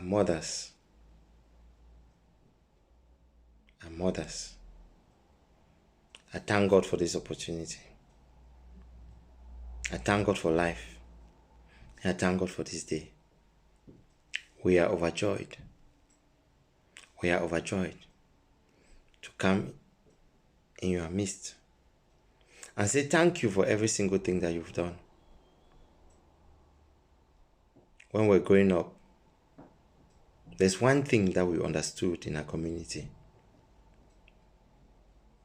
mothers. Our mothers. I thank God for this opportunity. I thank God for life. I thank God for this day. We are overjoyed. We are overjoyed to come in your midst and say thank you for every single thing that you've done. When we're growing up, there's one thing that we understood in our community,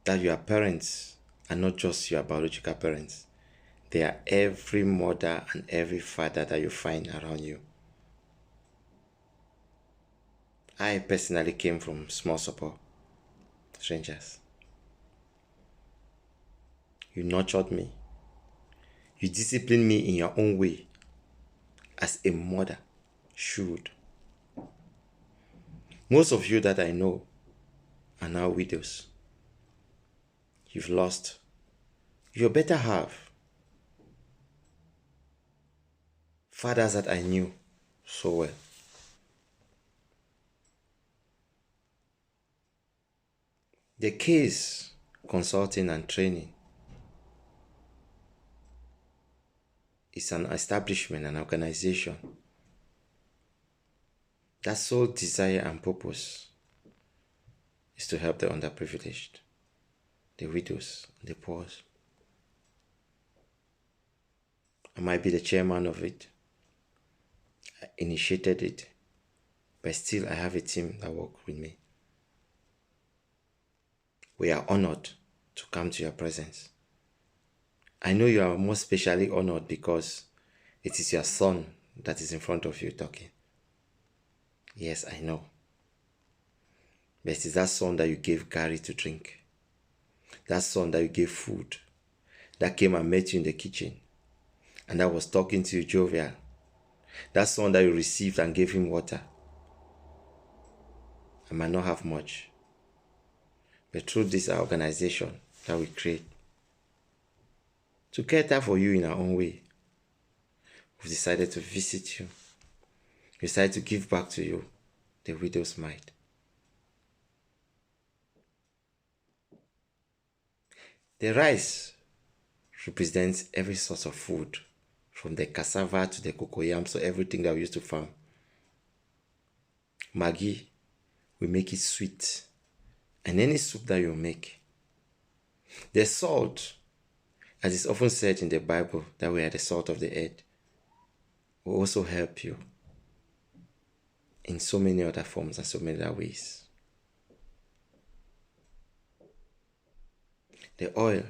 that your parents are not just your biological parents. They are every mother and every father that you find around you. I personally came from small support, strangers. You nurtured me. You disciplined me in your own way, as a mother should. Most of you that I know are now widows. You've lost your better half. Fathers that I knew so well. The case consulting and training is an establishment, an organization that sole desire and purpose is to help the underprivileged, the widows, the poor. I might be the chairman of it. I initiated it, but still I have a team that work with me. We are honored to come to your presence. I know you are most specially honored because it is your son that is in front of you talking. Yes, I know. But it is that son that you gave Gary to drink. That son that you gave food. That came and met you in the kitchen. And that was talking to you jovial. That son that you received and gave him water. I might not have much. But through this organization that we create, to cater for you in our own way, we've decided to visit you. We decided to give back to you the widow's mite. The rice represents every source of food, from the cassava to the cocoyam, so everything that we used to farm. Maggi, we make it sweet. And any soup that you make. The salt, as is often said in the Bible, that we are the salt of the earth, will also help you in so many other forms and so many other ways. The oil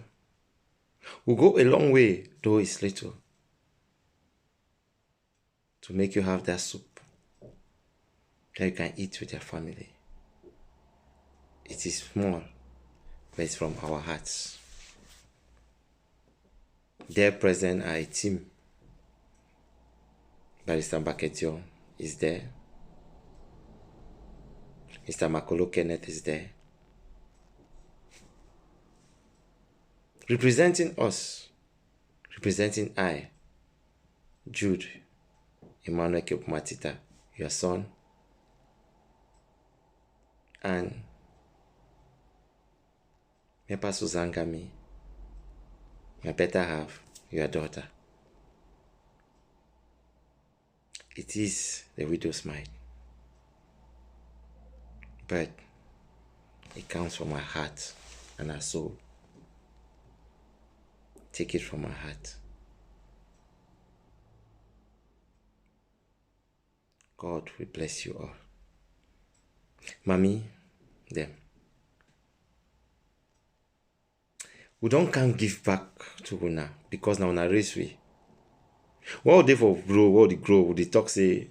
will go a long way, though it's little, to make you have that soup that you can eat with your family. It is small, but it's from our hearts. There present are a team. Barrister Baketio is there. Mr. Makolo Kenneth is there. Representing us, representing I, Jude Emmanuel Kepumatita, your son, and Mepa Suzangami, my better half, your daughter. It is the widow's mite, but it comes from our heart and our soul. Take it from our heart. God will bless you all. Mommy, them. We don't can give back to Una because now Una race we. What would they for grow? What would they grow? Would they talk say?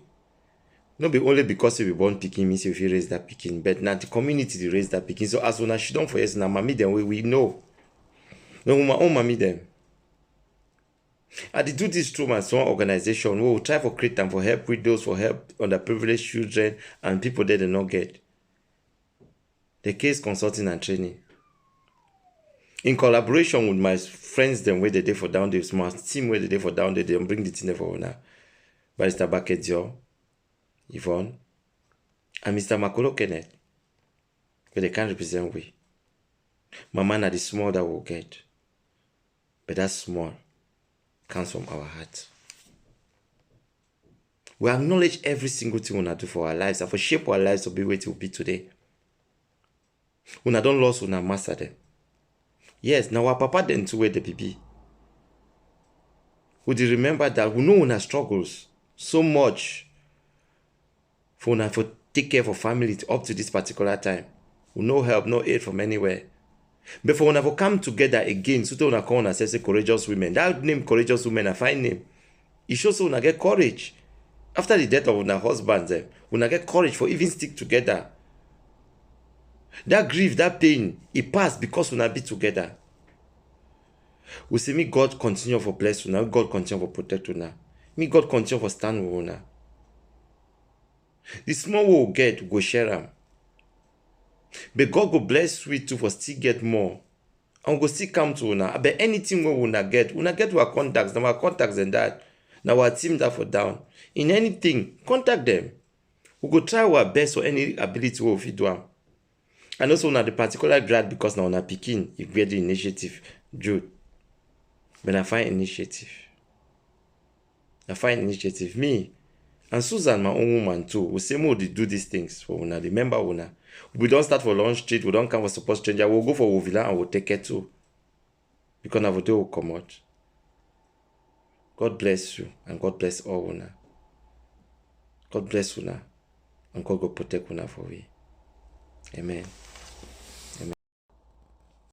No, be only because we born picking means if you raise that picking, but now the community they raise that picking. So as Una she don't for yes now, mommy them we know. No, my own mommy them. I did do this through my small organization. We will try for create time for help widows, for help underprivileged children and people that they not get. The case consulting and training. In collaboration with my friends, them where they day for down, the smart team where they day for down, they bring the thing for now. Barrister Bakedio, Yvonne, And Mr. Makolo Kenneth, but they can't represent we. Mama na the small that we'll get. But that small comes from our heart. We acknowledge every single thing we do for our lives and for shape our lives to be where it will be today. We don't lose, we master them. Yes, now our papa then to where the baby. We remember that we know our struggles so much for take care of family up to this particular time. We no help, no aid from anywhere. But for when I come together again, so to call ourselves courageous women. That name courageous women, a fine name. It shows we get courage. After the death of our husbands, we get courage for even stick together. That grief, that pain, it passed because we be together. We say, me God continue for bless you now, God continue for protect you now. Me God continue for stand with you now. The small we will get, we go share them. But God go bless you too for still get more. And we go still come to you now. But anything we will not get our contacts. Now our contacts and that. Now our team that for down. In anything, contact them. We go try our best for any ability we will do them. And also now the particular grad because now on a picking, if we the initiative, Jude. But I find initiative. Me and Susan, my own woman too, we say more to do these things for una. Remember una. We don't start for Launch Street, we don't come for support stranger, we'll go for Wovila and we'll take care too. Because now will come out. God bless you and God bless all una. God bless una and God will protect una for we. Amen.